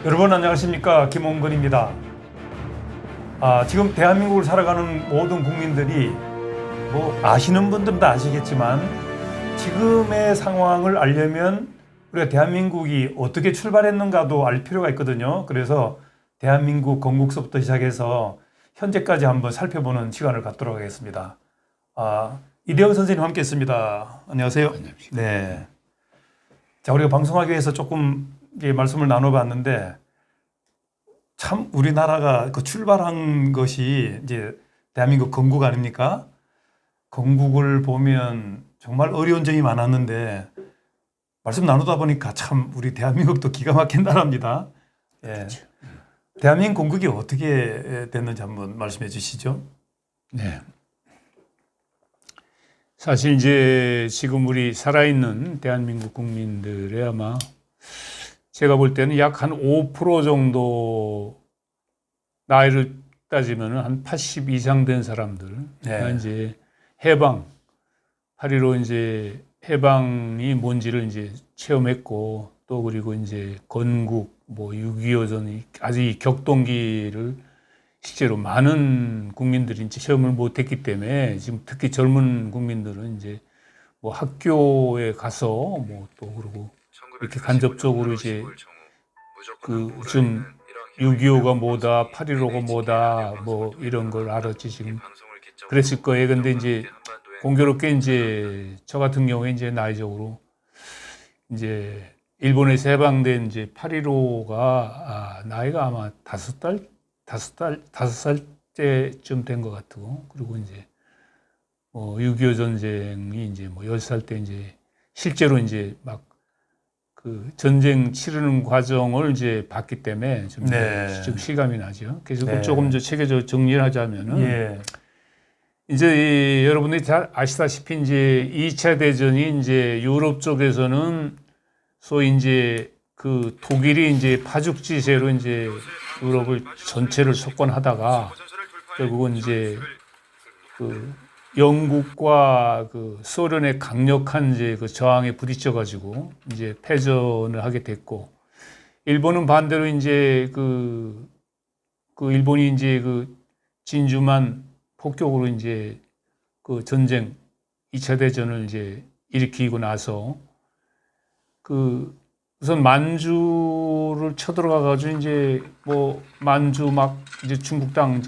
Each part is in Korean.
여러분 안녕하십니까, 김홍근입니다. 지금 대한민국을 살아가는 모든 국민들이 아시는 분들은 다 아시겠지만 지금의 상황을 알려면 우리가 대한민국이 어떻게 출발했는가도 알 필요가 있거든요. 그래서 대한민국 건국서부터 시작해서 현재까지 한번 살펴보는 시간을 갖도록 하겠습니다. 이대영 선생님 함께 했습니다. 안녕하세요. 네. 자, 우리가 방송하기 위해서 조금 말씀을 나눠봤는데 참 우리나라가 그 출발한 것이 이제 대한민국 건국 아닙니까? 건국을 보면 정말 어려운 점이 많았는데 말씀 나누다 보니까 참 우리 대한민국도 기가 막힌 나라입니다. 예. 그렇죠. 대한민국 건국이 어떻게 됐는지 한번 말씀해 주시죠. 네. 사실 이제 지금 우리 살아있는 대한민국 국민들의 아마 제가 볼 때는 약 한 5% 정도 나이를 따지면 한 80 이상 된 사람들. 네. 이제 해방, 8.15 이제 해방이 뭔지를 이제 체험했고 또 그리고 이제 건국, 6.25전 아주 이 격동기를 실제로 많은 국민들이 이제 체험을 못했기 때문에 지금 특히 젊은 국민들은 이제 학교에 가서 또 그러고 이렇게 간접적으로 이제 좀 6.25가 뭐다, 8.15가 뭐다, 이런 걸 알았지 지금 그랬을 거예요. 근데 이제 공교롭게 이제 저 같은 경우에 이제 나이적으로 이제 일본에서 해방된 이제 8.15가 나이가 아마 5살 때쯤 된 것 같고, 그리고 이제 6.25 전쟁이 이제 10살 때 이제 실제로 이제 막 그 전쟁 치르는 과정을 이제 봤기 때문에 좀 실감이 나죠. 그래서 조금 더 체계적으로 정리를 하자면은 이제 여러분들이 잘 아시다시피 이제 2차 대전이 이제 유럽 쪽에서는 소위 이제 그 독일이 이제 파죽지세로 이제 유럽을 전체를 석권하다가 결국은 이제 그 영국과 그 소련의 강력한 이제 그 저항에 부딪혀 가지고 이제 패전을 하게 됐고, 일본은 반대로 이제 그 일본이 이제 그 진주만 폭격으로 이제 그 전쟁 2차 대전을 이제 일으키고 나서 그 우선 만주를 쳐들어가 가지고 이제 만주 막 이제 중국땅이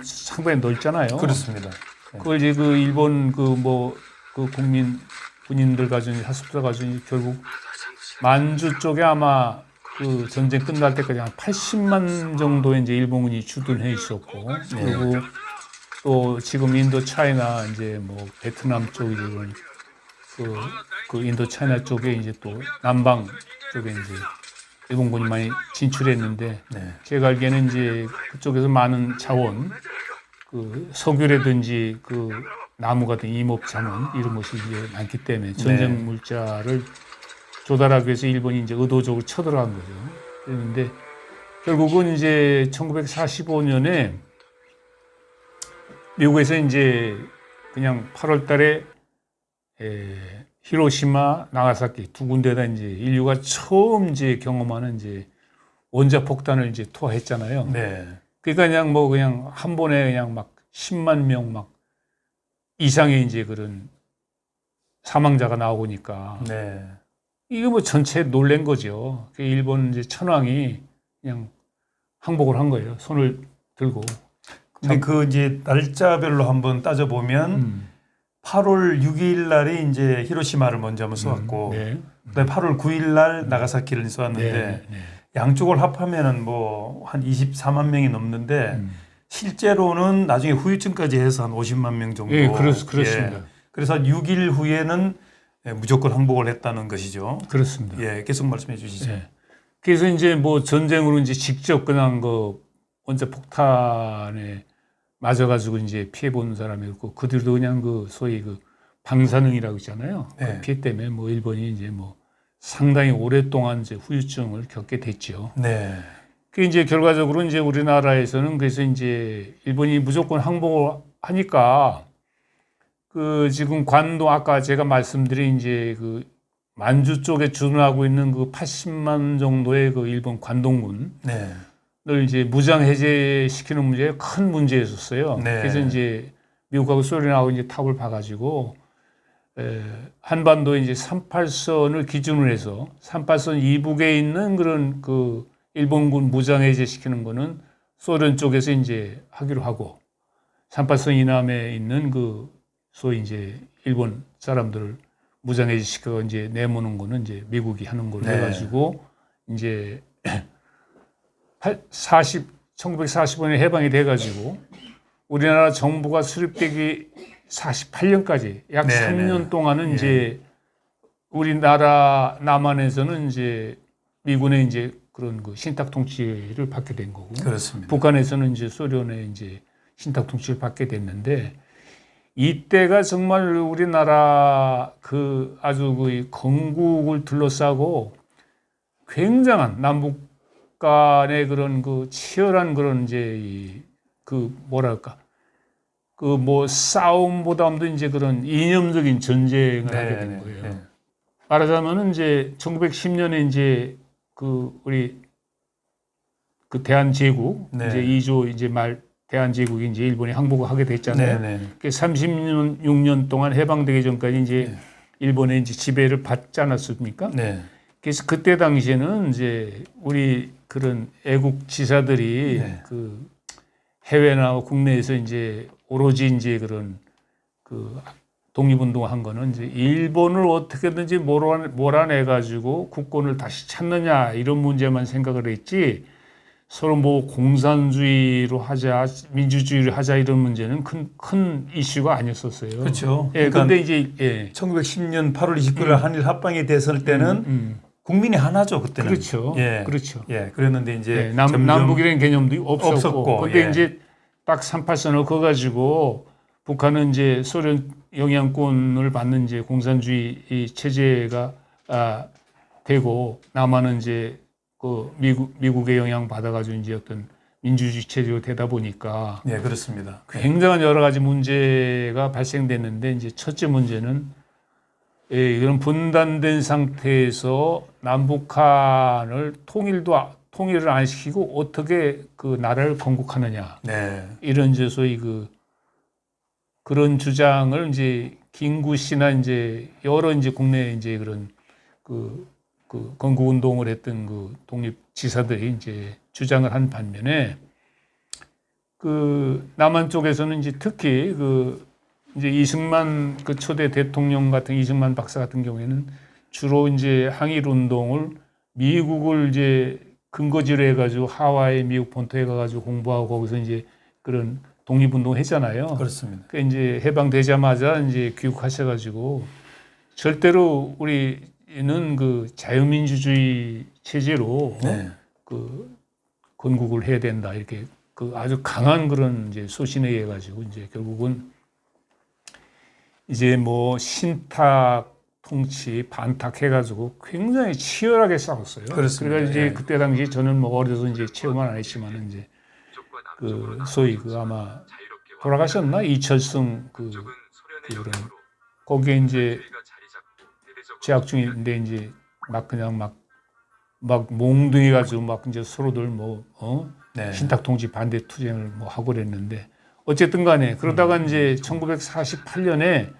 상당히 넓잖아요. 그렇습니다. 그걸 이제 그 일본 군인들 가지고 하습자 가지고 결국 만주 쪽에 아마 그 전쟁 끝날 때까지 한 80만 정도의 이제 일본군이 주둔해 있었고, 그리고 또 지금 인도 차이나 이제 베트남 쪽이 지금 그 인도 차이나 쪽에 이제 또 남방 쪽에 이제 일본군이 많이 진출했는데, 제가 알기에는 이제 그쪽에서 많은 자원, 그 석유라든지 그 나무 같은 이목 자원 이런 것이 이제 많기 때문에 전쟁 물자를 조달하기 위해서 일본이 이제 의도적으로 쳐들어간 거죠. 그런데 결국은 이제 1945년에 미국에서 이제 그냥 8월 달에 히로시마, 나가사키 두 군데다 이제 인류가 처음 이제 경험하는 이제 원자 폭탄을 이제 투하했잖아요. 그러니까 그냥 한 번에 그냥 막 10만 명 이상의 이제 그런 사망자가 나오니까 이게 전체 놀란 거죠. 일본 이제 천황이 그냥 항복을 한 거예요. 손을 들고. 근데 그 이제 날짜별로 한번 따져보면 8월 6일 날이 이제 히로시마를 먼저 한번 쏘았고, 그다음에 8월 9일 날 나가사키를 쏘았는데 양쪽을 합하면은 한 24만 명이 넘는데 실제로는 나중에 후유증까지 해서 한 50만 명 정도. 그렇습니다. 그래서 6일 후에는 무조건 항복을 했다는 것이죠. 그렇습니다. 계속 말씀해 주시죠. 그래서 이제 전쟁으로 이제 직접 그냥 그 원자 폭탄에 맞아가지고 이제 피해 본 사람이 있고, 그들도 그냥 그 소위 그 방사능이라고 있잖아요. 그 피해 때문에 일본이 이제 상당히 오랫동안 이제 후유증을 겪게 됐죠. 그 이제 결과적으로 이제 우리나라에서는 그래서 이제 일본이 무조건 항복을 하니까 그 지금 관동 아까 제가 말씀드린 이제 그 만주 쪽에 주둔하고 있는 그 80만 정도의 그 일본 관동군을 네. 이제 무장 해제시키는 문제가 큰 문제였었어요. 네. 그래서 이제 미국하고 소련하고 이제 탑을 봐가지고 한반도에 이제 38선을 기준으로 해서 38선 이북에 있는 그런 그 일본군 무장 해제시키는 거는 소련 쪽에서 이제 하기로 하고 38선 이남에 있는 그 소위 이제 일본 사람들을 무장 해제시켜 이제 내모는 거는 이제 미국이 하는 걸로 네. 해가지고 이제 1945년에 해방이 돼가지고 우리나라 정부가 수립되기 48년까지 약 네, 3년 동안은 예. 이제 우리나라 남한에서는 이제 미군의 이제 그런 그 신탁 통치를 받게 된 거고 그렇습니다. 북한에서는 이제 소련의 이제 신탁 통치를 받게 됐는데 이때가 정말 우리나라 그 아주 그 건국을 둘러싸고 굉장한 남북 간의 그런 그 치열한 그런 이제 그 뭐랄까 그 뭐 싸움보다도 이제 그런 이념적인 전쟁을 네, 하게 된 네, 거예요. 네. 말하자면은 이제 1910년에 이제 그 우리 그 대한제국 네. 이제 2조 이제 말 대한제국이 이제 일본에 항복을 하게 됐잖아요. 네, 네. 그 36년 동안 해방되기 전까지 이제 네. 일본의 이제 지배를 받지 않았습니까? 네. 그래서 그때 당시에는 이제 우리 그런 애국 지사들이 네. 그 해외나 국내에서 이제 오로지 이제 그런 그 독립운동 한 거는 이제 일본을 어떻게든지 몰아내 가지고 국권을 다시 찾느냐 이런 문제만 생각을 했지 서로 뭐 공산주의로 하자 민주주의로 하자 이런 문제는 큰 이슈가 아니었었어요. 그렇죠. 예, 그러니까 근데 이제 예. 1910년 8월 29일 한일 합방이 됐을 때는 국민이 하나죠, 그때는. 그렇죠. 예. 그렇죠. 예. 그랬는데 이제 예, 점점 남북이라는 개념도 없었고, 근데 예. 이제 딱 38선을 그어가지고 북한은 이제 소련 영향권을 받는 이제 공산주의 이 체제가 되고 남한은 이제 그 미국의 영향 받아가지고 이제 어떤 민주주의 체제로 되다 보니까 예, 그렇습니다. 굉장한 여러 가지 문제가 발생됐는데 이제 첫째 문제는 이런 분단된 상태에서 남북한을 통일을 안 시키고 어떻게 그 나라를 건국하느냐 네. 이런 이제 소위 그런 주장을 이제 김구 씨나 이제 여러 이제 국내 이제 그런 그 건국 운동을 했던 그 독립 지사들이 이제 주장을 한 반면에 그 남한 쪽에서는 이제 특히 그 이제 이승만 그 초대 대통령 같은 이승만 박사 같은 경우에는 주로 이제 항일 운동을 미국을 이제 근거지로 해가지고 하와이 미국 본토에 가가지고 공부하고 거기서 이제 그런 독립운동 했잖아요. 그렇습니다. 그 이제 해방되자마자 이제 귀국하셔가지고 절대로 우리는 그 자유민주주의 체제로 네. 그 건국을 해야 된다 이렇게 그 아주 강한 그런 이제 소신에 의해 가지고 이제 결국은 이제 뭐 신탁 통치 반탁해가지고 굉장히 치열하게 싸웠어요. 그렇습니다. 그러니까 이제 예. 그때 당시 저는 뭐 어려서 이제 체험은 안 했지만 이제 그 소위 그 아마 돌아가셨나 이철승 그런 거기에 이제 재학 중인데 이제 막 그냥 막 몽둥이 가지고 막 이제 서로들 네. 신탁 통치 반대 투쟁을 뭐 하고 그랬는데 어쨌든 간에 그러다가 이제 1948년에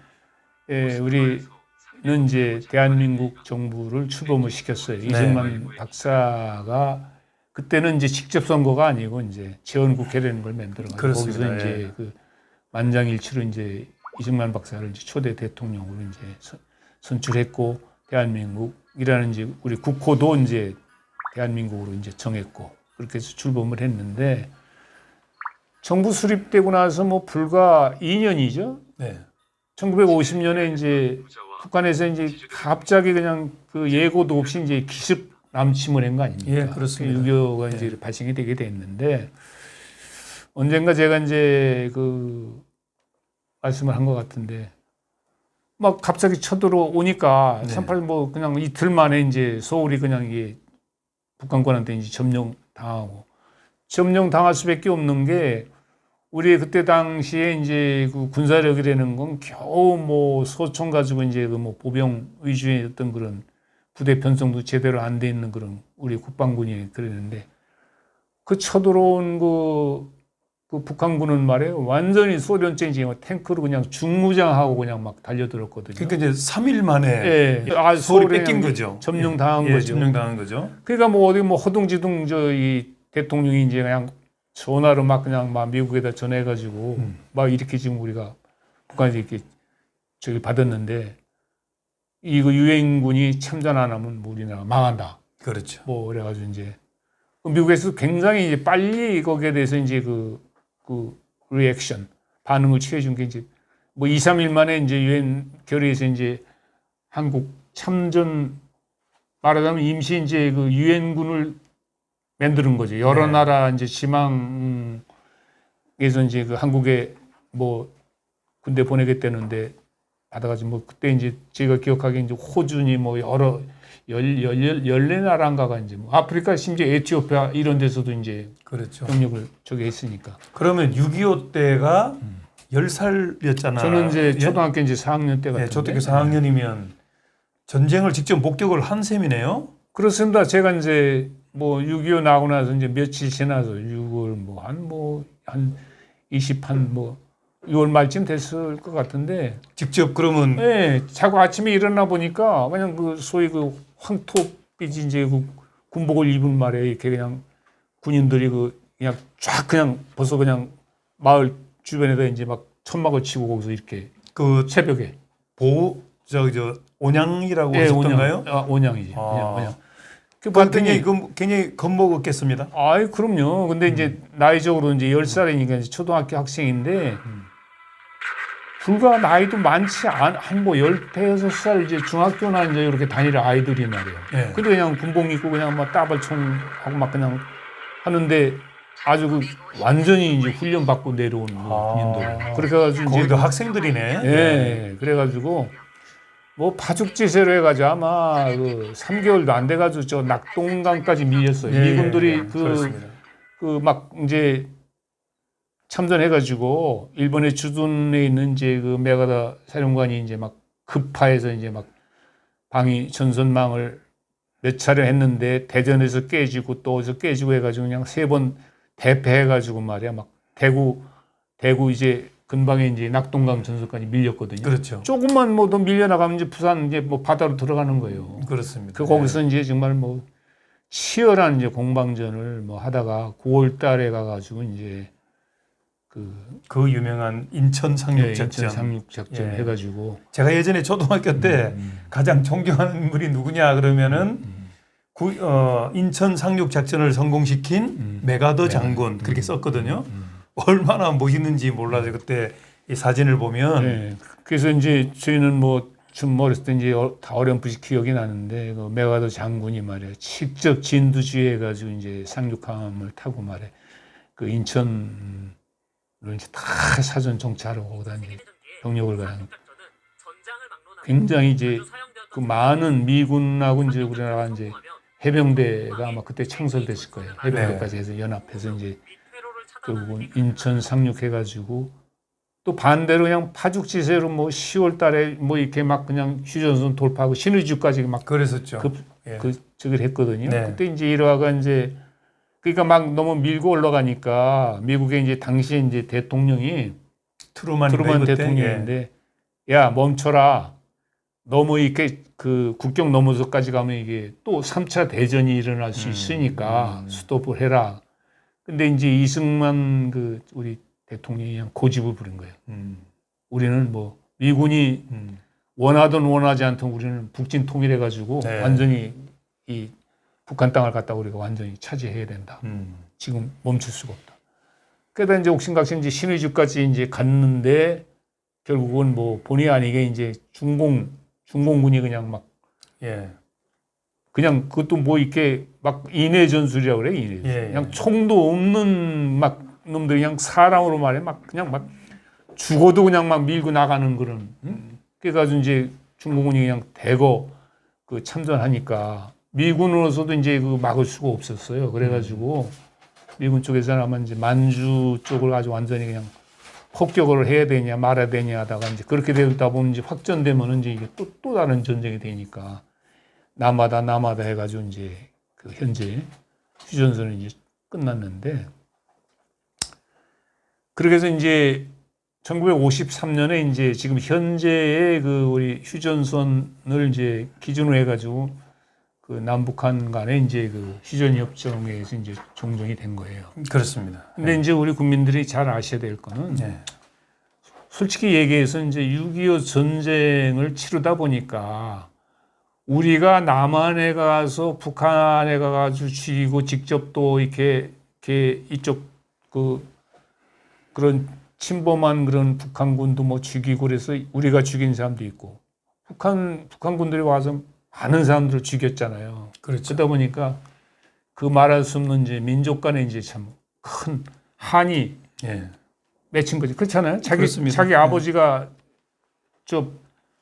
우리는 이제 대한민국 정부를 출범을 시켰어요. 이승만 박사가 그때는 이제 직접 선거가 아니고 이제 재헌국회라는 걸 만들어가지고 그렇습니다. 거기서 이제 예. 그 만장일치로 이제 이승만 박사를 이제 초대 대통령으로 이제 선출했고 대한민국이라는 이제 우리 국호도 이제 대한민국으로 이제 정했고 그렇게 해서 출범을 했는데 정부 수립되고 나서 뭐 불과 2년이죠. 네. 1950년에 이제 북한에서 이제 갑자기 그냥 그 예고도 없이 이제 기습 남침을 한 거 아닙니까? 예, 그렇습니다. 6.25가 이제 발생이 되게 됐는데 언젠가 제가 이제 그 말씀을 한 것 같은데 막 갑자기 쳐들어오니까 네. 38 뭐 그냥 이틀 만에 이제 서울이 그냥 이게 북한권한테 이제 점령 당할 수밖에 없는 게 우리 그때 당시에 이제 그 군사력이라는 건 겨우 뭐 소총 가지고 이제 그 뭐 보병 위주의 어떤 그런 부대 편성도 제대로 안 돼 있는 그런 우리 국방군이 그랬는데 그 쳐들어온 그 북한군은 말이에요. 완전히 소련쟁이 탱크로 그냥 중무장하고 그냥 막 달려들었거든요. 그러니까 이제 3일 만에 예. 서울이 뺏긴 거죠. 점령당한 예, 거죠. 점령당한 거죠. 그러니까 뭐 어디 뭐 허둥지둥 이 대통령이 이제 그냥 전화로 막 그냥 막 미국에다 전해가지고 막 이렇게 지금 우리가 북한에서 이렇게 저기 받았는데 이거 유엔군이 참전 안 하면 뭐 우리나라 망한다. 그렇죠. 뭐 그래가지고 이제 미국에서 굉장히 이제 빨리 거기에 대해서 이제 그 리액션 반응을 취해준 게 이제 뭐 2, 3일 만에 이제 유엔 결의에서 이제 한국 참전 말하자면 임시 이제 그 유엔군을 만드는 거죠. 여러 네. 나라 이제 지망에서 이제 그 한국에 뭐 군대 보내겠다는데 받아가지고 뭐 그때 이제 제가 기억하기에 이제 호주니 뭐 여러 14나라인가가 이제 뭐 아프리카 심지어 에티오피아 이런 데서도 이제 그렇죠. 병력을 저기 했으니까. 그러면 6.25 때가 10살이었잖아요. 저는 이제 예? 초등학교 이제 4학년 때 예, 같은데. 초등학교 4학년이면 전쟁을 직접 목격을 한 셈이네요. 그렇습니다. 제가 이제 뭐 6.25 나고 나서 이제 며칠 지나서 6월 한 6월 말쯤 됐을 것 같은데. 직접 그러면 예, 자고 아침에 일어나 보니까 그냥 그 소위 그 황토빛 이제 그 군복을 입은 말에 이렇게 그냥 군인들이 그냥 쫙 그냥 벌써 그냥 마을 주변에다 이제 막 천막을 치고 거기서 이렇게 그 새벽에. 저 온양이라고 예, 하셨던가요? 온양이지. 아. 온양. 그 그 봤더니 굉장히 겁먹었겠습니다. 아이 그럼요. 근데 이제 나이적으로 이제 10살이니까 이제 초등학교 학생인데 불과 나이도 많지 한 뭐 15살 이제 중학교나 이제 이렇게 다닐 아이들이 말이에요. 예. 근데 그냥 군복 입고 그냥 막 따발총 하고 막 그냥 하는데 아주 그 완전히 이제 훈련 받고 내려온 군인들. 그렇게 해가지고 이제 거기도 학생들이네. 예, 그래가지고 뭐 파죽지세로 해가지고 아마 그 3개월도 안 돼가지고 저 낙동강까지 밀렸어요. 예, 미군들이 예, 그렇습니다. 그 막 이제 참전해가지고 일본의 주둔에 있는 이제 그 메가다 사령관이 이제 막 급파해서 이제 막 방위 전선망을 몇 차례 했는데 대전에서 깨지고 또 어디서 깨지고 해가지고 그냥 3번 대패해가지고 말이야 막 대구 이제 근방에 이제 낙동강 전선까지 밀렸거든요. 그렇죠. 조금만 뭐 더 밀려나가면 이제 부산 이제 뭐 바다로 들어가는 거예요. 그렇습니다. 그 거기서 이제 정말 뭐 치열한 이제 공방전을 뭐 하다가 9월 달에 가가지고 이제 그 유명한 인천 상륙작전. 인천 상륙작전 예. 해가지고 제가 예전에 초등학교 때 가장 존경하는 인물이 누구냐 그러면은 인천 상륙작전을 성공시킨 메가더 장군 그렇게 썼거든요. 얼마나 멋있는지 몰라서 그때 이 사진을 보면 네. 그래서 이제 저희는 뭐 좀 어렸을 때 이제 다 어렴풋이 기억이 나는데 그 메가더 장군이 말이야 직접 진두지휘해가지고 이제 상륙함을 타고 말해 그 인천으로 이제 다 사전 정찰하고 거기다 이제 병력을 가는 굉장히 이제 그 많은 미군하고 이제 우리나라 이제 해병대가 아마 그때 창설됐을 거예요. 해병대까지 해서 연합해서 이제 결국은 인천 상륙해가지고 또 반대로 그냥 파죽지세로 뭐 10월 달에 뭐 이렇게 막 그냥 휴전선 돌파하고 신의주까지 막 그랬었죠. 저기를 했거든요. 네. 그때 이제 일화가 이제 그러니까 막 너무 밀고 올라가니까 미국의 이제 당시 이제 대통령이 트루만 대통령인데 야 멈춰라. 너무 이렇게 그 국경 넘어서까지 가면 이게 또 3차 대전이 일어날 수 있으니까 스톱을 해라. 근데 이제 이승만 그 우리 대통령이 그냥 고집을 부린 거예요. 우리는 뭐 미군이 원하든 원하지 않든 우리는 북진 통일해가지고 네. 완전히 이 북한 땅을 갖다 우리가 완전히 차지해야 된다. 지금 멈출 수가 없다. 그러다 이제 옥신각신 이제 신의주까지 이제 갔는데 결국은 뭐 본의 아니게 이제 중공군이 그냥 막 그냥 그것도 뭐 이렇게 막 인해 전술이라고 그래 인해. 그냥 총도 없는 막 놈들이 그냥 사람으로 말해 막 그냥 막 죽어도 그냥 막 밀고 나가는 그런. 그래가지고 이제 중공군이 그냥 대거 그 참전하니까 미군으로서도 이제 그 막을 수가 없었어요. 그래가지고 미군 쪽에서는 아마 이제 만주 쪽을 아주 완전히 그냥 폭격을 해야 되냐 말아야 되냐 하다가 이제 그렇게 되다 보면 이제 확전되면은 이제 이게 또 다른 전쟁이 되니까 남하다 해가지고 이제 그 현재 휴전선은 이제 끝났는데, 그렇게 해서 이제 1953년에 이제 지금 현재의 그 우리 휴전선을 이제 기준으로 해가지고 그 남북한 간에 이제 그 휴전협정에서 이제 종정이 된 거예요. 그렇습니다. 근데 이제 우리 국민들이 잘 아셔야 될 거는, 네. 솔직히 얘기해서 이제 6.25 전쟁을 치르다 보니까 우리가 남한에 가서 북한에 가가지고 죽이고 직접 또 이렇게 이쪽 그런 침범한 그런 북한군도 뭐 죽이고 그래서 우리가 죽인 사람도 있고, 북한군들이 와서 많은 사람들을 죽였잖아요. 그렇죠. 그러다 보니까 그 말할 수 없는 이제 민족 간에 이제 참 큰 한이 예. 맺힌 거지. 그렇잖아요. 그렇습니다. 자기 아버지가 저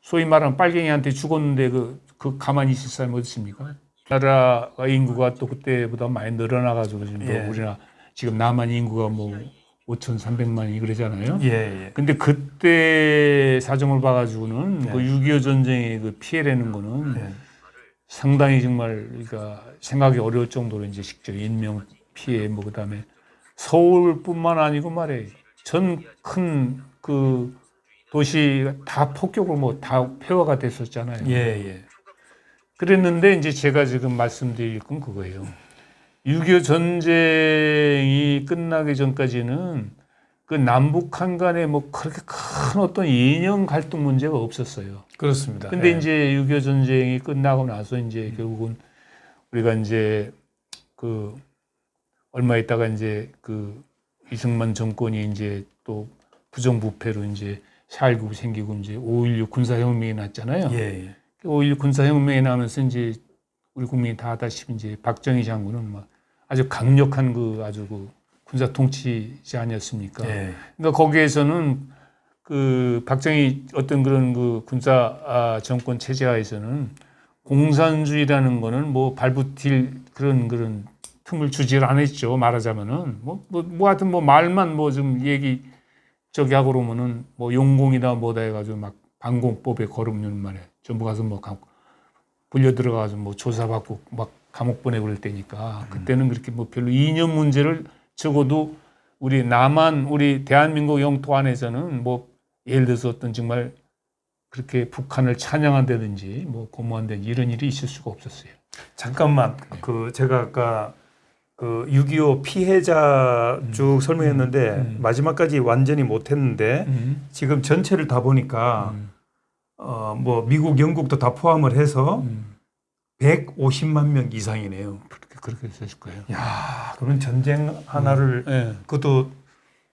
소위 말하는 빨갱이한테 죽었는데 그 가만히 있을 사람이 어디 있습니까? 나라 인구가 또 그때보다 많이 늘어나가지고 지금 예. 우리나라 지금 남한 인구가 뭐 5,300만이 그러잖아요. 예, 예. 근데 그때 사정을 봐가지고는 예. 그 6.25 전쟁의 그 피해라는 거는 예. 상당히 정말 그러니까 생각이 어려울 정도로 이제 직접 인명 피해 뭐 그다음에 서울뿐만 아니고 말이에요. 전 큰 그 도시가 다 폭격으로 뭐 다 폐허가 됐었잖아요. 예, 예. 그랬는데 이제 제가 지금 말씀드릴 건 그거예요. 6.25 전쟁이 끝나기 전까지는 그 남북한 간에 뭐 그렇게 큰 어떤 이념 갈등 문제가 없었어요. 그렇습니다. 근데 예. 이제 6.25 전쟁이 끝나고 나서 이제 결국은 우리가 이제 그 얼마 있다가 이제 그 이승만 정권이 이제 또 부정부패로 이제 4.19 생기고 이제 5.16 군사혁명이 났잖아요. 예, 예. 5.16 군사혁명이 나면서 이제 우리 국민이 다 아다시피 이제 박정희 장군은 막 아주 강력한 그 아주 그 군사 통치자 아니었습니까? 예. 그러니까 거기에서는 그 박정희 어떤 그런 그 군사 정권 체제하에서는 공산주의라는 거는 뭐 발붙일 그런 틈을 주질 않았죠. 말하자면은 뭐 하여튼 뭐 말만 뭐 좀 얘기 저기 하고 그러면은 뭐 용공이다 뭐다 해가지고 막 반공법에 거름는 말에 전부 가서 뭐 불려 들어가서 뭐 조사받고 막 감옥 보내고 그럴 때니까 그때는 그렇게 뭐 별로 이념 문제를 적어도 우리 남한 우리 대한민국 영토 안에서는 뭐 예를 들어서 어떤 정말 그렇게 북한을 찬양한다든지 뭐 고무한다든지 이런 일이 있을 수가 없었어요. 잠깐만. 그 제가 아까 그 6.25 피해자 쭉 설명했는데 마지막까지 완전히 못했는데 지금 전체를 다 보니까 뭐 미국, 영국도 다 포함을 해서 150만 명 이상이네요. 그렇게 됐을 거예요. 야, 그러면 전쟁 하나를 네. 그것도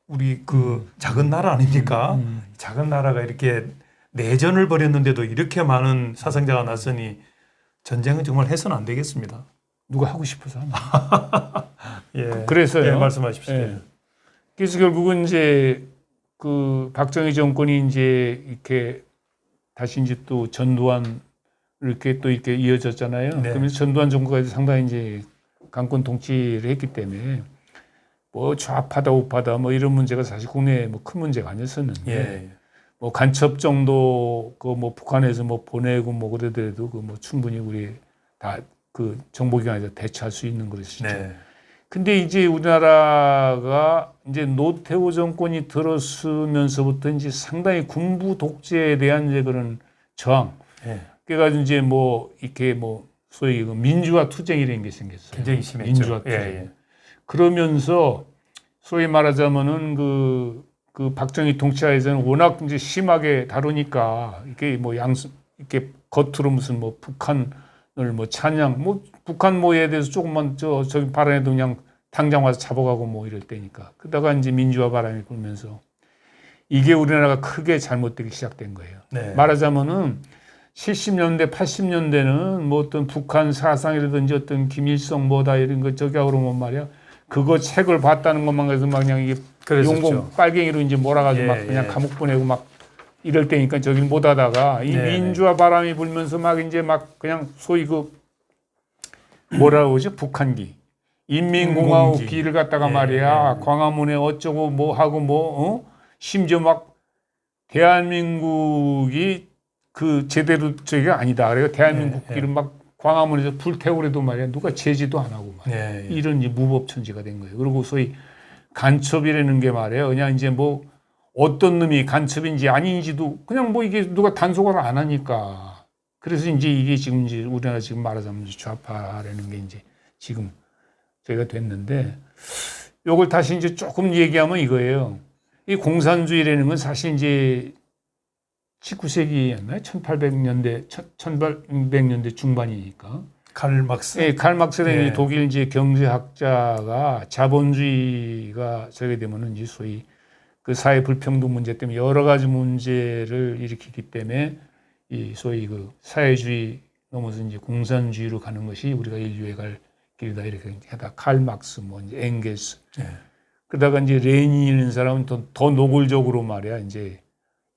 우리 그 작은 나라 아닙니까? 작은 나라가 이렇게 내전을 벌였는데도 이렇게 많은 사상자가 났으니 전쟁은 정말 해서는 안 되겠습니다. 누가 하고 싶어서 하나. 예. 그래서요. 예, 말씀하십시오. 예. 그래서 결국은 이제 그 박정희 정권이 이제 이렇게 다시 이제 또 전두환 이렇게 또 이렇게 이어졌잖아요. 네. 그러면서 전두환 정부가 상당히 이제 강권 통치를 했기 때문에 뭐 좌파다 우파다 뭐 이런 문제가 사실 국내에 뭐 큰 문제가 아니었었는데 예. 뭐 간첩 정도 그 뭐 북한에서 뭐 보내고 뭐 그러더라도 그 뭐 충분히 우리 다 그 정보기관에서 대처할 수 있는 것이죠. 네. 근데 이제 우리나라가 이제 노태우 정권이 들었으면서부터 이제 상당히 군부 독재에 대한 이제 그런 저항. 예. 그래가지고 이제 뭐 이렇게 뭐 소위 그 민주화 투쟁이라는 게 생겼어요. 굉장히 심했죠. 민주화 투쟁. 예. 그러면서 소위 말하자면은 그 박정희 통치하에서는 워낙 이제 심하게 다루니까 이게 뭐 이렇게 겉으로 무슨 뭐 북한을 뭐 찬양 뭐 북한 뭐에 대해서 조금만 저기 발언해도 그냥 당장 와서 잡아가고 뭐 이럴 때니까 그러다가 이제 민주화 바람이 불면서 이게 우리나라가 크게 잘못되기 시작된 거예요. 네. 말하자면은 70년대, 80년대는 뭐 어떤 북한 사상이라든지 어떤 김일성 뭐다 이런 거 저기 하고 그러면 말이야. 그거 책을 봤다는 것만 해서 막 그냥 이게 그랬었죠. 용공 빨갱이로 이제 몰아가지고 예, 막 그냥 예. 감옥 보내고 막 이럴 때니까 저길 못 하다가 이 네, 민주화 바람이 불면서 막 이제 막 그냥 소위 그 뭐라고 그러죠? 북한기. 인민공화국기를 갖다가 예, 말이야. 예. 광화문에 어쩌고 뭐 하고 뭐 심지어 막 대한민국이 그 제대로 저기가 아니다. 그래서 대한민국기를 예. 막 광화문에서 불태우래도 말이야 누가 제지도 안 하고 말이야. 예, 예. 이런 이제 무법천지가 된 거예요. 그리고 소위 간첩이라는 게 말이에요. 그냥 이제 뭐 어떤 놈이 간첩인지 아닌지도 그냥 뭐 이게 누가 단속을 안 하니까. 그래서 이제 이게 지금 이제 우리나라 지금 말하자면 좌파라는 게 이제 지금 저희가 됐는데 요걸 다시 이제 조금 얘기하면 이거예요. 이 공산주의라는 건 사실 이제 19세기였나요? 1800년대, 1800년대 중반이니까. 칼 막스. 예, 칼 막스라는 예. 독일 이제 경제학자가 자본주의가 저게 되면은 이제 소위 그 사회 불평등 문제 때문에 여러 가지 문제를 일으키기 때문에 이 소위 그 사회주의 넘어서 이제 공산주의로 가는 것이 우리가 인류에 갈 길이다 이렇게 하다 칼 막스 뭐 이제 엥겔스. 예. 그러다가 이제 레닌이라는 사람은 더 노골적으로 말이야 이제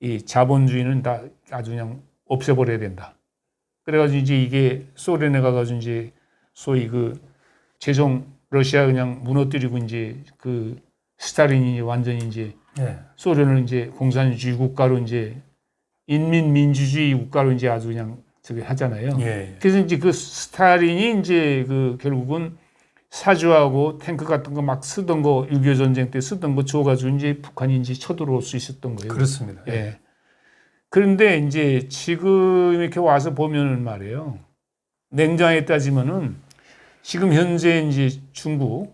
이 자본주의는 다 아주 그냥 없애버려야 된다. 그래가지고 이제 이게 소련에 가가지고 이제 소위 그 제정 러시아 그냥 무너뜨리고 이제 그 스탈린이 완전히 이제 예. 소련을 이제 공산주의 국가로 이제 인민민주주의 국가로 이제 아주 그냥 저기 하잖아요. 예. 그래서 이제 그 스탈린이 이제 그 결국은 사주하고 탱크 같은 거 막 쓰던 거 6.25 전쟁 때 쓰던 거 줘가지고 이제 북한이 이제 쳐들어올 수 있었던 거예요. 그렇습니다. 예. 그런데 이제 지금 이렇게 와서 보면은 말이에요. 냉정하게 따지면은 지금 현재 이제 중국이나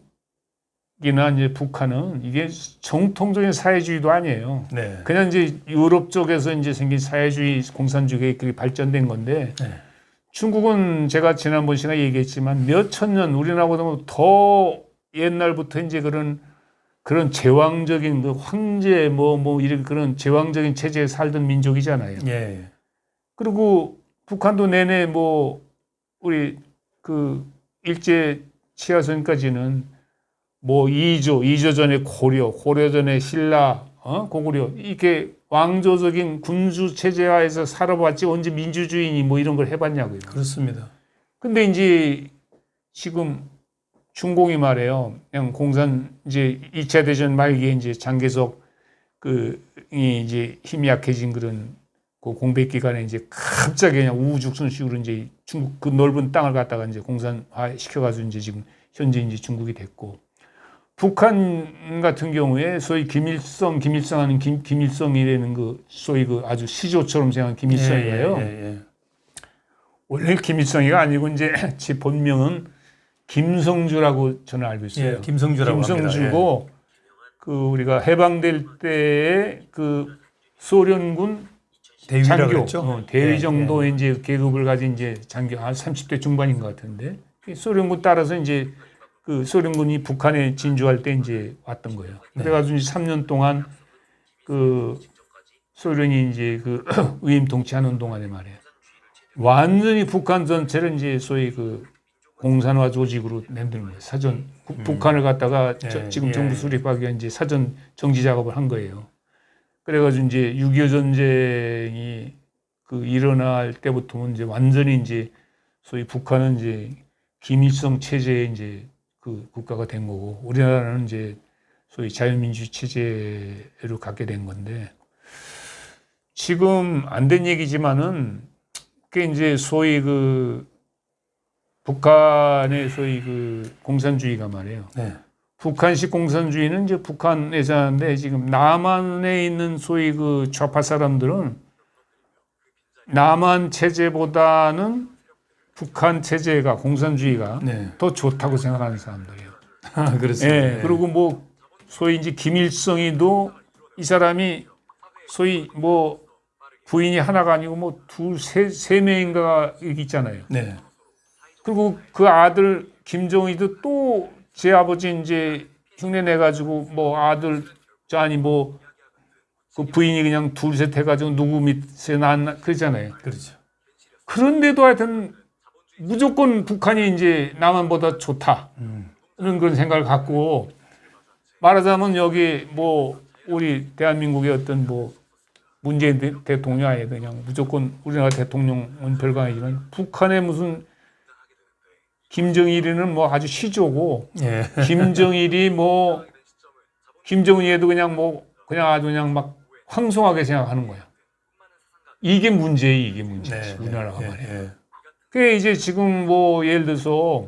이제 북한은 이게 정통적인 사회주의도 아니에요. 네. 그냥 이제 유럽 쪽에서 이제 생긴 사회주의 공산주의가 그렇게 발전된 건데 네. 중국은 제가 지난번 시간에 얘기했지만 몇 천 년 우리나라보다 더 옛날부터 이제 그런 제왕적인 그 황제 뭐 이런 그런 제왕적인 체제에 살던 민족이잖아요. 예. 그리고 북한도 내내 뭐 우리 그 일제 치하선까지는 뭐 이조 전에 고려 전에 신라, 고구려 이렇게 왕조적인 군주 체제하에서 살아봤지 언제 민주주의니 뭐 이런 걸 해봤냐고요. 그렇습니다. 근데 이제 지금 중공이 말해요. 그냥 공산 이제 2차 대전 말기에 이제 장개석 이 이제 힘이 약해진 그런 그 공백 기간에 이제 갑자기 그냥 우후죽순식으로 이제 중국 그 넓은 땅을 갖다가 이제 공산화 시켜가지고 이제 지금 현재 이제 중국이 됐고 북한 같은 경우에 소위 김일성 하는 김일성이라는 그 소위 그 아주 시조처럼 생각한 김일성이에요. 예. 원래 김일성이가 아니고 이제 제 본명은 김성주라고 저는 알고 있어요. 예. 김성주라고 김성주고 합니다. 그 우리가 해방될 때에 그 소련군 대위라고 장교 그랬죠? 대위 예, 정도의 이제 계급을 가진 이제 장교 한 30대 중반인 것 같은데 소련군 따라서 이제 그 소련군이 북한에 진주할 때 이제 왔던 거예요. 그래가지고 이제 3년 동안 그 소련이 이제 그 위임 통치하는 동안에 말이에요. 완전히 북한 전체를 이제 소위 그 공산화 조직으로 만드는 거예요. 사전 북한을 갖다가 지금 정부 수립하기 위한 이제 사전 정지 작업을 한 거예요. 그래가지고 이제 6.25 전쟁이 그 일어날 때부터는 이제 완전히 이제 소위 북한은 이제 김일성 체제에 이제 그 국가가 된 거고 우리나라는 이제 소위 자유민주 체제로 갖게 된 건데 지금 안 된 얘기지만은 그게 이제 소위 그 북한의 소위 그 공산주의가 말이에요. 네. 북한식 공산주의는 이제 북한에서 하는데 지금 남한에 있는 소위 그 좌파 사람들은 남한 체제보다는 북한 체제가 공산주의가 네. 더 좋다고 생각하는 사람들이에요. 아, 그렇습니다. 예. 그리고 뭐 소위 이제 김일성이도 이 사람이 소위 뭐 부인이 하나가 아니고 뭐 세 명인가 있잖아요. 네. 그리고 그 아들 김정희도 또 제 아버지 이제 흉내 내 가지고 뭐 아들 아니 뭐 그 부인이 그냥 둘셋 해가지고 누구 밑에 난 그러잖아요. 그렇죠. 그런데도 하여튼 무조건 북한이 이제 남한보다 좋다는 그런 생각을 갖고 말하자면 여기 뭐 우리 대한민국의 어떤 뭐 문재인 대통령 아예 그냥 무조건 우리나라 대통령은 별거 아니지만 북한의 무슨 김정일이는 뭐 아주 시조고 예. 김정일이 뭐 김정은이도 그냥 뭐 그냥 아주 그냥 막 황송하게 생각하는 거야. 이게 문제예요, 이게 문제. 네, 우리나라가 네, 말이야. 네. 그게 이제 지금 뭐 예를 들어서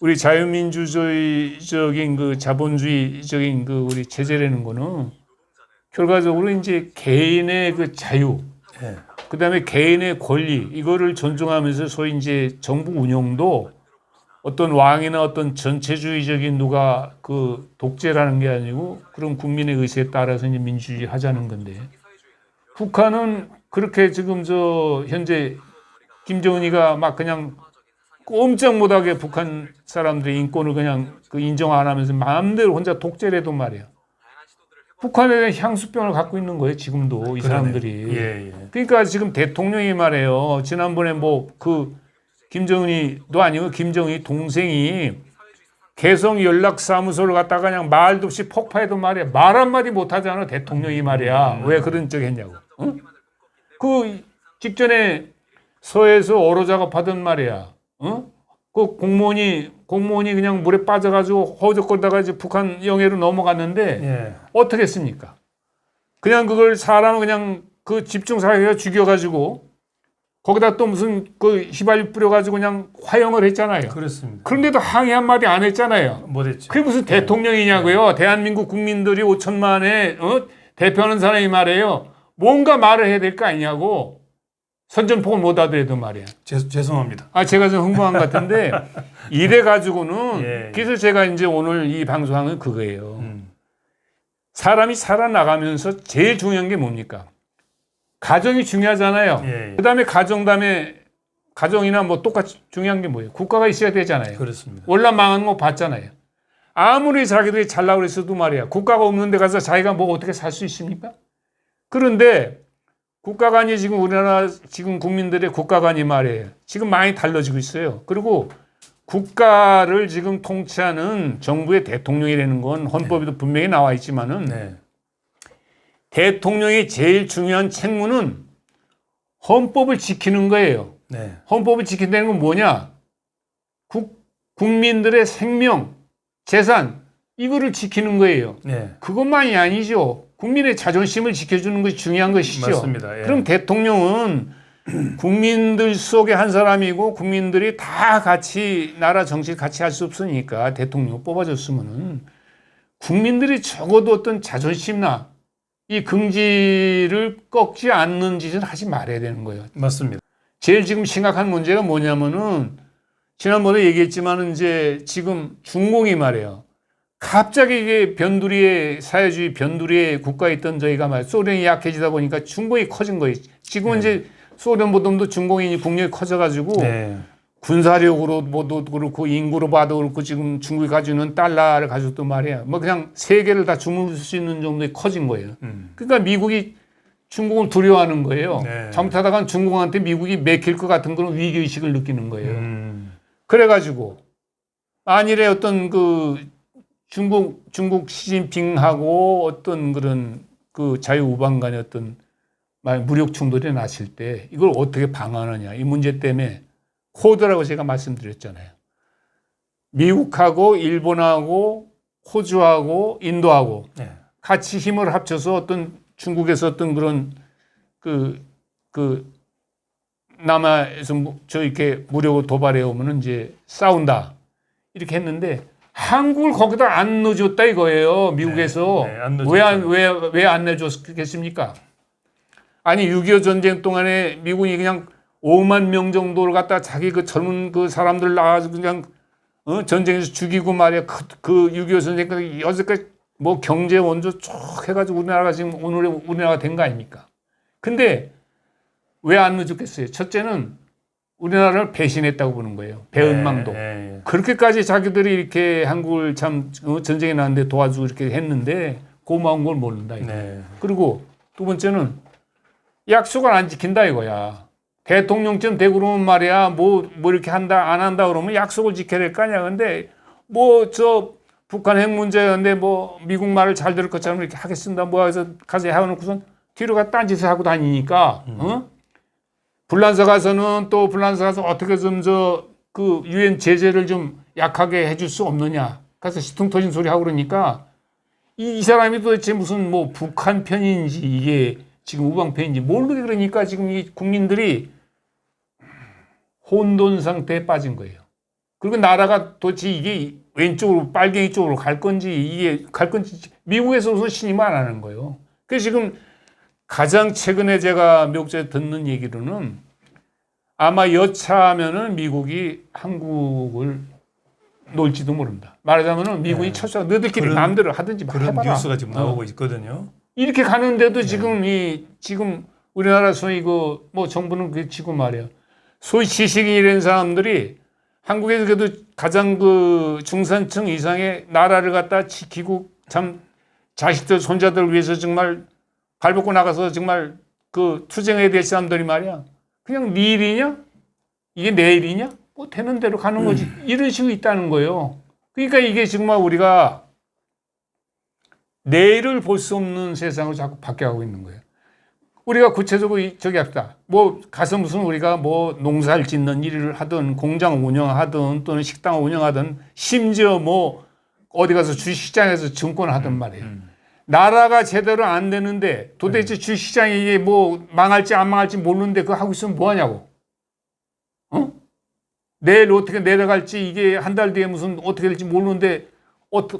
우리 자유민주주의적인 그 자본주의적인 그 우리 체제라는 거는 결과적으로 이제 개인의 그 자유, 예. 그다음에 개인의 권리 이거를 존중하면서 소위 이제 정부 운영도 어떤 왕이나 어떤 전체주의적인 누가 그 독재라는 게 아니고 그런 국민의 의사에 따라서 이제 민주주의 하자는 건데 북한은 그렇게 지금 저 현재 김정은이가 막 그냥 꼼짝 못하게 북한 사람들의 인권을 그냥 그 인정 안 하면서 마음대로 혼자 독재를 해도 말이야. 북한에 대한 향수병을 갖고 있는 거예요, 지금도 이 사람들이. 예, 예. 그러니까 지금 대통령이 말해요. 지난번에 뭐 그 김정은이도 아니고 김정은이 동생이 개성 연락사무소를 갖다가 그냥 말도 없이 폭파해도 말이야. 말 한마디 못하잖아, 대통령이 말이야. 왜 그런 적 했냐고. 응? 그 직전에 서해에서 어로 작업하던 말이야. 그 공무원이 그냥 물에 빠져가지고 허우적거리다가 이제 북한 영해로 넘어갔는데 예. 어떻게 했습니까? 그냥 그걸 사람을 그냥 그 집중사격에 죽여가지고 거기다 또 무슨 그 휘발유 뿌려가지고 그냥 화형을 했잖아요. 그렇습니다. 그런데도 항의 한마디 안 했잖아요. 못했죠. 그게 무슨 대통령이냐고요. 대한민국 국민들이 5천만에 대표하는 사람이 말해요. 뭔가 말을 해야 될 거 아니냐고. 선전포고를 못 하더라도 말이야. 죄송합니다. 제가 좀 흥분한 것 같은데 이래가지고는 예. 그래서 제가 이제 오늘 이 방송은 그거예요. 사람이 살아나가면서 제일 중요한 게 뭡니까? 가정이 중요하잖아요. 예, 예. 그다음에 가정이나 뭐 똑같이 중요한 게 뭐예요? 국가가 있어야 되잖아요. 그렇습니다. 월남 망하는 거 봤잖아요. 아무리 자기들이 잘나고 그랬어도 말이야. 국가가 없는 데 가서 자기가 뭐 어떻게 살 수 있습니까? 그런데 국가관이 지금 우리나라 지금 국민들의 국가관이 말이에요. 지금 많이 달라지고 있어요. 그리고 국가를 지금 통치하는 정부의 대통령이라는 건 헌법에도 분명히 나와 있지만은 네. 대통령의 제일 중요한 책무는 헌법을 지키는 거예요. 네. 헌법을 지킨다는 건 뭐냐? 국민들의 생명, 재산 이거를 지키는 거예요. 네. 그것만이 아니죠. 국민의 자존심을 지켜주는 것이 중요한 것이죠. 맞습니다. 예. 그럼 대통령은 국민들 속의 한 사람이고 국민들이 다 같이 나라 정치를 같이 할 수 없으니까 대통령 뽑아줬으면은 국민들이 적어도 어떤 자존심나 이 긍지를 꺾지 않는 짓을 하지 말아야 되는 거예요. 맞습니다. 제일 지금 심각한 문제가 뭐냐면은 지난번에 얘기했지만은 이제 지금 중공이 말이에요. 갑자기 이게 변두리에 사회주의 변두리에 국가에 있던 저희가 말 소련이 약해지다 보니까 중공이 커진 거예요. 지금은 이제 소련보다도 중공이 국력이 커져가지고 네. 군사력으로 뭐도 그렇고 인구로 봐도 그렇고 지금 중국이 가지고 있는 달러를 가지고도 말이야. 뭐 그냥 세계를 다 주무를 수 있는 정도에 커진 거예요. 그러니까 미국이 중국을 두려워하는 거예요. 네. 잘못하다가 중국한테 미국이 맥힐 것 같은 그런 위기의식을 느끼는 거예요. 그래가지고 만일에 어떤 그 중국 시진핑하고 어떤 그런 그 자유우방 간의 어떤 무력 충돌이 났을 때 이걸 어떻게 방어하느냐. 이 문제 때문에 코드라고 제가 말씀드렸잖아요. 미국하고 일본하고 호주하고 인도하고 네. 같이 힘을 합쳐서 어떤 중국에서 어떤 그런 그 남아에서 저 이렇게 무력을 도발해 오면은 이제 싸운다 이렇게 했는데 한국을 거기다 안 넣어줬다 이거예요. 미국에서 네, 안 넣어줬죠. 왜 안 내줬겠습니까? 아니 6.25 전쟁 동안에 미국이 그냥 5만 명 정도를 갖다 자기 그 젊은 그 사람들 나가서 그냥 전쟁에서 죽이고 말이야. 그 6.25 전쟁까지 여태까지 뭐 경제 원조 쭉 해가지고 우리나라가 지금 오늘의 우리나라가 된 거 아닙니까? 근데 왜 안 넣어줬겠어요? 첫째는 우리나라를 배신했다고 보는 거예요. 배은망도. 네. 그렇게까지 자기들이 이렇게 한국을 참 전쟁에 나는데 도와주고 이렇게 했는데 고마운 걸 모른다. 이거. 네. 그리고 두 번째는 약속을 안 지킨다 이거야. 대통령쯤 되고 그러면 말이야 뭐 이렇게 한다 안 한다 그러면 약속을 지켜야 될 거 아니야. 근데 뭐 저 북한 핵 문제였는데 뭐 미국 말을 잘 들을 것처럼 이렇게 하겠습니다. 뭐 해서 가서 해놓고선 뒤로 가 딴짓을 하고 다니니까 불란서 가서는 또 불란서 가서 어떻게 좀 그 유엔 제재를 좀 약하게 해줄 수 없느냐. 가서 시통 터진 소리 하고 그러니까 이 사람이 도대체 무슨 뭐 북한 편인지 이게 지금 우방 편인지 모르게 그러니까 지금 이 국민들이 혼돈 상태에 빠진 거예요. 그리고 나라가 도대체 이게 왼쪽으로 빨갱이 쪽으로 갈 건지 이게 갈 건지 미국에서도 신임 안 하는 거예요. 그래서 지금 가장 최근에 제가 미국에서 듣는 얘기로는 아마 여차하면은 미국이 한국을 놓을지도 모른다. 말하자면은 미국이 네. 철수하고 너희들끼리 그런- 마음대로 하든지 막 그런 해봐라. 뉴스가 지금 나오고 있거든요. 이렇게 가는데도 지금 우리나라 소위 그 뭐 정부는 그 지금 말이야. 소위 지식인 이런 사람들이 한국에서 그래도 가장 그 중산층 이상의 나라를 갖다 지키고 참 자식들 손자들 위해서 정말 발벗고 나가서 정말 그 투쟁해야 될 사람들이 말이야. 그냥 네 일이냐? 이게 내 일이냐? 뭐 되는 대로 가는 거지. 이런 식으로 있다는 거예요. 그러니까 이게 정말 우리가 내일을 볼 수 없는 세상으로 자꾸 바뀌어가고 있는 거예요. 우리가 구체적으로 저기 합시다. 뭐 가서 무슨 우리가 뭐 농사를 짓는 일을 하든 공장 운영하든 또는 식당 운영하든 심지어 뭐 어디 가서 주식시장에서 증권을 하든 말이에요. 나라가 제대로 안 되는데 도대체 주식시장이 이게 뭐 망할지 안 망할지 모르는데 그거 하고 있으면 뭐 하냐고. 어? 내일 어떻게 내려갈지 이게 한 달 뒤에 무슨 어떻게 될지 모르는데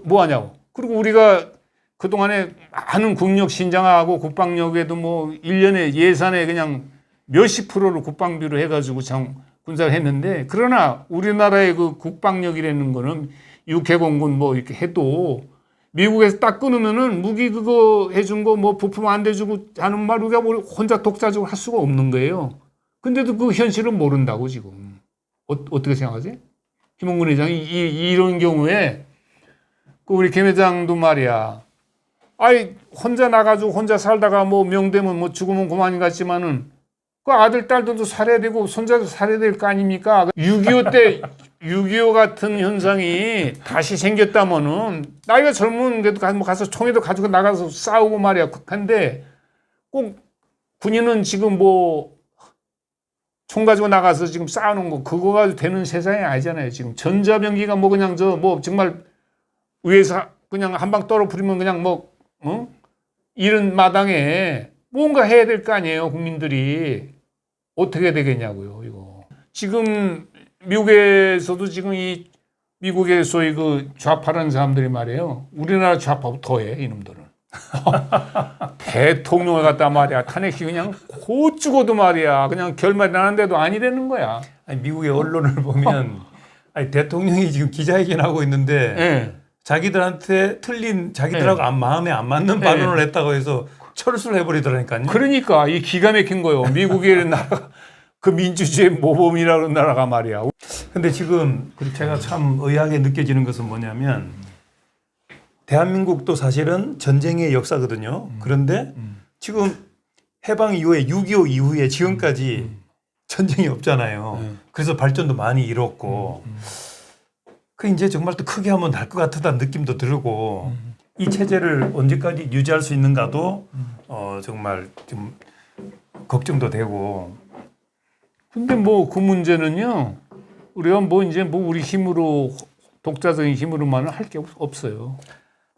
뭐 하냐고. 그리고 우리가 그동안에 많은 국력 신장하고 국방력에도 뭐 1년에 예산에 그냥 몇십 프로를 국방비로 해가지고 참 군사를 했는데 그러나 우리나라의 그 국방력이라는 거는 육해공군 뭐 이렇게 해도 미국에서 딱 끊으면은 무기 그거 해준 거 뭐 부품 안 대주고 하는 말 우리가 뭐 혼자 독자적으로 할 수가 없는 거예요. 근데도 그 현실은 모른다고 지금. 어떻게 생각하지? 김홍근 회장이 이런 경우에 그 우리 김 회장도 말이야. 아이 혼자 나가지고 혼자 살다가 뭐 명되면 뭐 죽으면 그만인 것 같지만은 그 아들 딸들도 살아야 되고 손자도 살아야 될 거 아닙니까? 6.25 때 6.25 같은 현상이 다시 생겼다면은 나이가 젊은 데도 가서 총에도 가지고 나가서 싸우고 말이야. 근데 꼭 군인은 지금 뭐 총 가지고 나가서 지금 싸우는 거 그거 가지고 되는 세상이 아니잖아요. 지금 전자병기가 뭐 그냥 저 뭐 정말 위에서 그냥 한 방 떨어뜨리면 그냥 뭐 이런 마당에 뭔가 해야 될 거 아니에요. 국민들이 어떻게 되겠냐고요. 이거 지금 미국에서도 지금 이 미국의 소위 그 좌파라는 사람들이 말이에요. 우리나라 좌파보다 더해 이놈들은. 대통령을 갖다 말이야 탄핵시 그냥 곧 죽어도 말이야 그냥 결말이 나는데도 아니라는 거야. 아니, 미국의 언론을 보면 아니, 대통령이 지금 기자회견하고 있는데 네. 자기들한테 틀린 자기들하고 마음에 안 맞는 발언을 했다고 해서 철수를 해버리더라니까요. 그러니까 이 기가 막힌 거예요. 미국의 나라가 그 민주주의 모범이라는 나라가 말이야. 근데 지금 제가 참 의아하게 느껴지는 것은 뭐냐면 대한민국도 사실은 전쟁의 역사거든요. 그런데 지금 해방 이후에 6.25 이후에 지금까지 전쟁이 없잖아요. 그래서 발전도 많이 이뤘고 그 이제 정말 또 크게 하면 날 것 같다는 느낌도 들고 이 체제를 언제까지 유지할 수 있는가도 정말 좀 걱정도 되고. 근데 뭐 그 문제는요. 우리가 뭐 이제 뭐 우리 힘으로 독자적인 힘으로만은 할 게 없어요.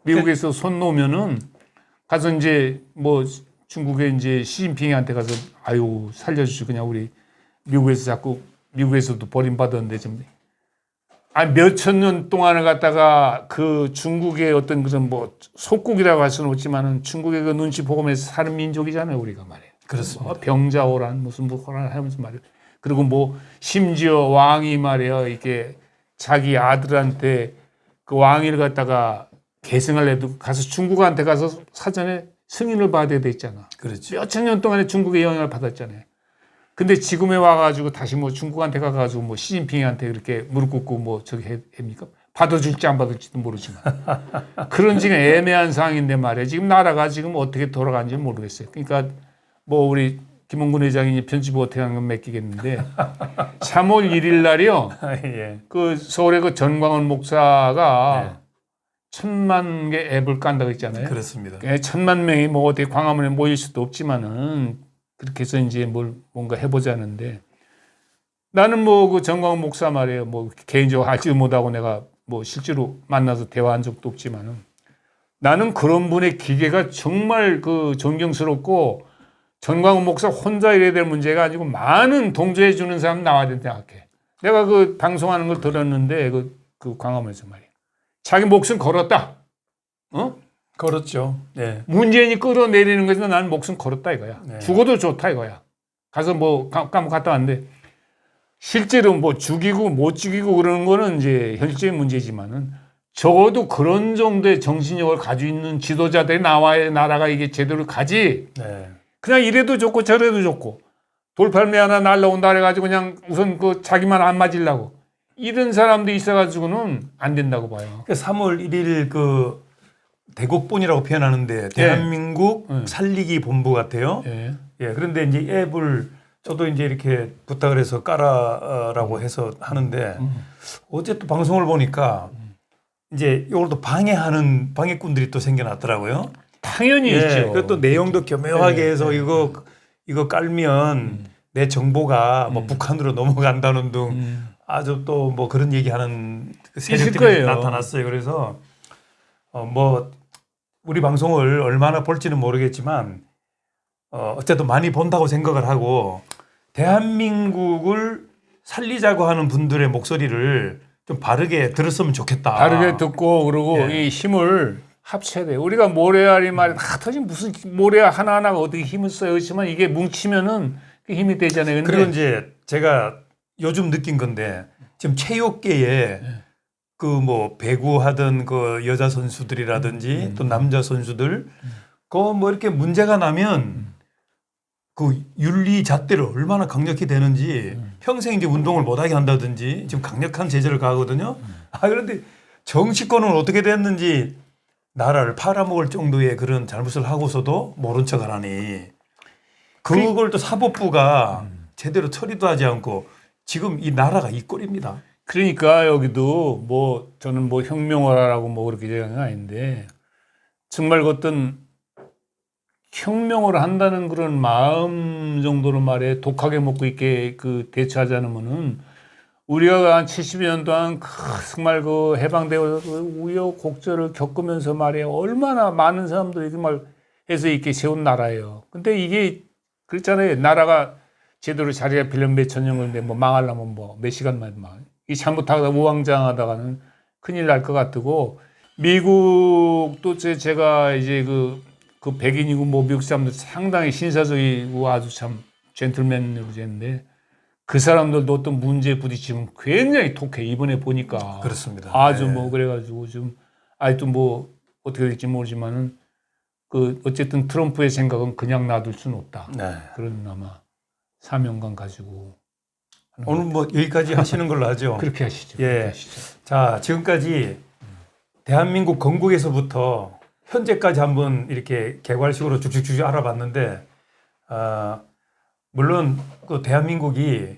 미국에서 손 놓으면은 가서 이제 뭐 중국에 이제 시진핑한테 가서 아유 살려주시고 그냥 우리 미국에서 자꾸 미국에서도 버림받았는데 좀 몇천 년 동안을 갖다가 그 중국의 어떤 그런 뭐 속국이라고 할 수는 없지만은 중국의 그 눈치 보고면서 사는 민족이잖아요 우리가 말이에요. 그렇습니다. 병자호란 무슨 호란 하면서 말이에요. 그리고 뭐 심지어 왕이 말이에요 이렇게 자기 아들한테 그 왕위를 갖다가 계승을 해도 가서 중국한테 가서 사전에 승인을 받아야 돼 있잖아. 그렇죠. 몇천 년 동안에 중국의 영향을 받았잖아요. 근데 지금에 와가지고 다시 뭐 중국한테 가가지고 뭐 시진핑한테 그렇게 무릎 꿇고 뭐 저기 합니까? 받아줄지 안 받을지도 모르지만 그런 지금 애매한 상황인데 말이에요. 지금 나라가 지금 어떻게 돌아가는지 모르겠어요. 그러니까 뭐 우리 김홍근 회장이 편집 어떻게 하는 건 맡기겠는데 3월 1일 날이요. 예. 그 서울의 그 전광훈 목사가 1,000만 개 앱을 깐다고 했잖아요. 그렇습니다. 1,000만 명이 뭐 어디 광화문에 모일 수도 없지만은 그렇게 해서 이제 뭔가 해보자는데 나는 뭐 그 전광훈 목사 말이에요. 뭐 개인적으로 알지도 못하고 내가 뭐 실제로 만나서 대화한 적도 없지만은 나는 그런 분의 기계가 정말 그 존경스럽고 전광훈 목사 혼자 이래야 될 문제가 아니고 많은 동조해 주는 사람 나와야 된다 생각해. 내가 그 방송하는 걸 들었는데 그 광화문에서 말이야. 자기 목숨 걸었다. 어? 그렇죠. 네. 문재인이 끌어내리는 것에서 나는 목숨 걸었다 이거야. 네. 죽어도 좋다 이거야. 가서 뭐 감옥 갔다 왔는데 실제로 뭐 죽이고 못 죽이고 그러는 거는 이제 현실적인 문제지만은 적어도 그런 정도의 정신력을 가지고 있는 지도자들이 나와야 나라가 이게 제대로 가지. 네. 그냥 이래도 좋고 저래도 좋고 돌팔매 하나 날라온다 그래가지고 그냥 우선 그 자기만 안 맞으려고 이런 사람도 있어가지고는 안 된다고 봐요. 3월 1일 그 대국본이라고 표현하는데 대한민국 살리기 본부 같아요. 예. 예. 그런데 이제 앱을 저도 이제 이렇게 부탁을 해서 깔아라고 해서 하는데 어제 또 방송을 보니까 이제 이걸 또 방해하는 방해꾼들이 또 생겨났더라고요. 당연히 예. 있죠. 그리고 또 내용도 교묘하게 예. 해서 이거 깔면 내 정보가 뭐 북한으로 넘어간다는 등 아주 또 뭐 그런 얘기하는 그 세력들이 거예요. 나타났어요. 그래서 뭐 우리 방송을 얼마나 볼지는 모르겠지만 어쨌든 많이 본다고 생각을 하고 대한민국을 살리자고 하는 분들의 목소리를 좀 바르게 들었으면 좋겠다. 바르게 듣고 그러고 예. 이 힘을 합쳐야 돼요. 우리가 모래알이 말이 하더니 무슨 모래알 하나하나가 어떻게 힘을 써요. 그렇지만 이게 뭉치면은 그 힘이 되잖아요. 근데 그리고 이제 제가 요즘 느낀 건데 지금 체육계에 그 뭐 배구하던 그 여자 선수들이라든지 또 남자 선수들 그 뭐 이렇게 문제가 나면 그 윤리 잣대를 얼마나 강력히 되는지 평생 이제 운동을 못하게 한다든지 지금 강력한 제재를 가하거든요. 그런데 정치권은 어떻게 됐는지 나라를 팔아먹을 정도의 그런 잘못을 하고서도 모른 척을 하니 그걸 또 사법부가 제대로 처리도 하지 않고 지금 이 나라가 이 꼴입니다. 그러니까 여기도 뭐 저는 뭐 혁명하라고 뭐 그렇게 얘기하는 건 아닌데 정말 그 어떤 혁명을 한다는 그런 마음 정도로 말해 독하게 먹고 있게 그 대처하지 않으면은 우리가 한 70년 동안 정말 그 해방되고 우여곡절을 겪으면서 말이에요. 얼마나 많은 사람들이 정말 해서 이렇게 세운 나라예요. 근데 이게 그렇잖아요. 나라가 제대로 자리 잡히려면 몇천 년 걸리는데 뭐 망하려면 뭐 몇 시간 만에 망. 이 잘못하다가 우왕좌왕하다가는 큰일 날 것 같고 미국도 제가 이제 그 백인이고 뭐 미국 사람들 상당히 신사적이고 아주 참 젠틀맨으로 지냈는데 그 사람들도 어떤 문제에 부딪히면 굉장히 독해. 이번에 보니까 그렇습니다. 아주 네. 뭐 그래가지고 좀 아직도 뭐 어떻게 될지 모르지만은 그 어쨌든 트럼프의 생각은 그냥 놔둘 수는 없다. 네. 그런 아마 사명감 가지고 오늘 뭐 여기까지 하시는 걸로 하죠. 그렇게 하시죠. 예. 그렇게 하시죠. 자, 지금까지 대한민국 건국에서부터 현재까지 한번 이렇게 개괄식으로 쭉쭉쭉 알아봤는데, 물론 그 대한민국이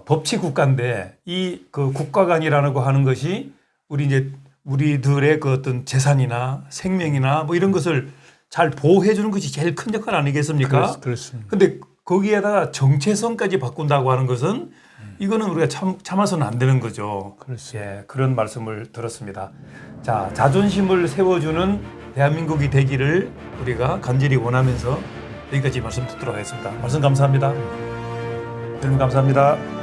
법치 국가인데 이 그 국가관이라고 하는 것이 우리들의 그 어떤 재산이나 생명이나 뭐 이런 것을 잘 보호해 주는 것이 제일 큰 역할 아니겠습니까? 그렇습니다. 근데 거기에다가 정체성까지 바꾼다고 하는 것은 이거는 우리가 참아서는 안 되는 거죠. 그렇습니다. 예, 그런 말씀을 들었습니다. 자, 자존심을 세워주는 대한민국이 되기를 우리가 간절히 원하면서 여기까지 말씀 듣도록 하겠습니다. 말씀 감사합니다. 여러분 감사합니다.